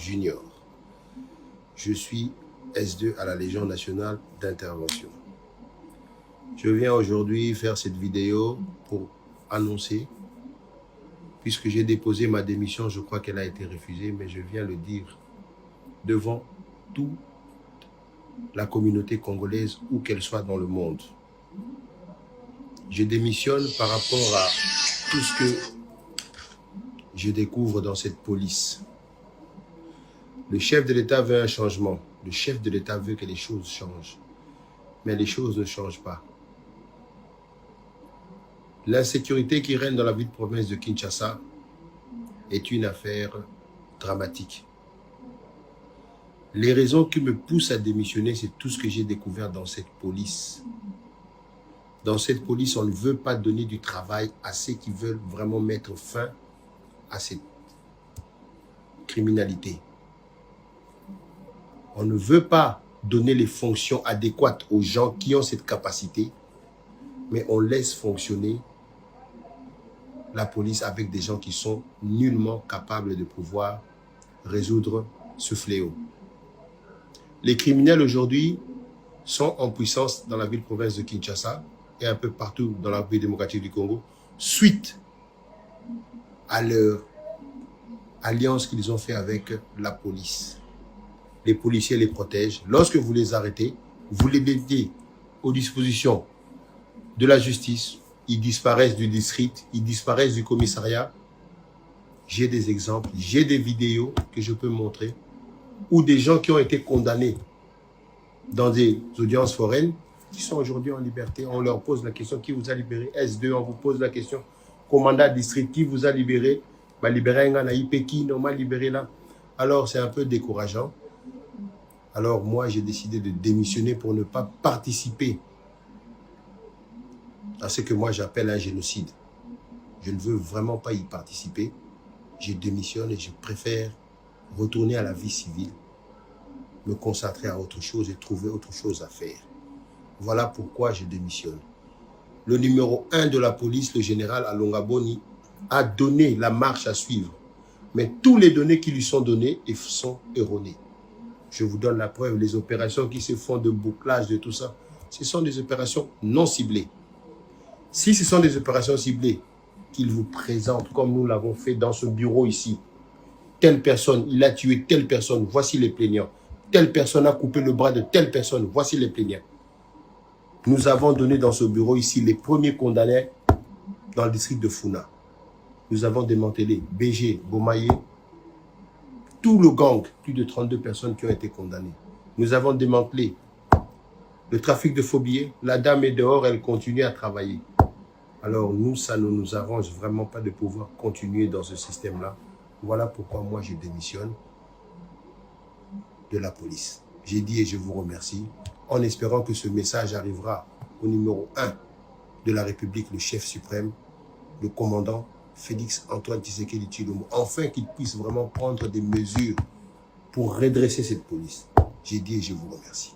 Junior. Je suis S2 à la Légion nationale d'intervention. Je viens aujourd'hui faire cette vidéo pour annoncer, puisque j'ai déposé ma démission, je crois qu'elle a été refusée, mais je viens le dire devant toute la communauté congolaise, où qu'elle soit dans le monde. Je démissionne par rapport à tout ce que je découvre dans cette police. Le chef de l'État veut un changement. Le chef de l'État veut que les choses changent. Mais les choses ne changent pas. L'insécurité qui règne dans la ville province de Kinshasa est une affaire dramatique. Les raisons qui me poussent à démissionner, c'est tout ce que j'ai découvert dans cette police. Dans cette police, on ne veut pas donner du travail à ceux qui veulent vraiment mettre fin à cette criminalité. On ne veut pas donner les fonctions adéquates aux gens qui ont cette capacité, mais on laisse fonctionner la police avec des gens qui sont nullement capables de pouvoir résoudre ce fléau. Les criminels aujourd'hui sont en puissance dans la ville-province de Kinshasa et un peu partout dans la République démocratique du Congo, suite à leur alliance qu'ils ont fait avec la police. Les policiers les protègent. Lorsque vous les arrêtez, vous les mettez aux dispositions de la justice, ils disparaissent du district, ils disparaissent du commissariat. J'ai des exemples, j'ai des vidéos que je peux montrer, où des gens qui ont été condamnés dans des audiences foraines, qui sont aujourd'hui en liberté, on leur pose la question, qui vous a libéré? S2, on vous pose la question, commandant district, qui vous a libéré? Bah, libéré un gars, qui m'a libéré là. Alors c'est un peu décourageant. Alors moi j'ai décidé de démissionner pour ne pas participer à ce que moi j'appelle un génocide. Je ne veux vraiment pas y participer. Je démissionne et je préfère retourner à la vie civile, me concentrer à autre chose et trouver autre chose à faire. Voilà pourquoi je démissionne. Le numéro 1 de la police, le général Alonga Boni, a donné la marche à suivre. Mais tous les données qui lui sont données sont erronées. Je vous donne la preuve, les opérations qui se font de bouclage, de tout ça, ce sont des opérations non ciblées. Si ce sont des opérations ciblées qu'il vous présente, comme nous l'avons fait dans ce bureau ici, telle personne, il a tué telle personne, voici les plaignants. Telle personne a coupé le bras de telle personne, voici les plaignants. Nous avons donné dans ce bureau ici les premiers condamnés dans le district de Funa. Nous avons démantelé BG, Bomaye, tout le gang, plus de 32 personnes qui ont été condamnées. Nous avons démantelé le trafic de faux billets. La dame est dehors, elle continue à travailler. Alors nous, ça ne nous arrange vraiment pas de pouvoir continuer dans ce système-là. Voilà pourquoi moi je démissionne de la police. J'ai dit et je vous remercie, en espérant que ce message arrivera au numéro 1 de la République, le chef suprême, le commandant Félix Antoine Tshisekedi Tshilombo, enfin qu'il puisse vraiment prendre des mesures pour redresser cette police. J'ai dit et je vous remercie.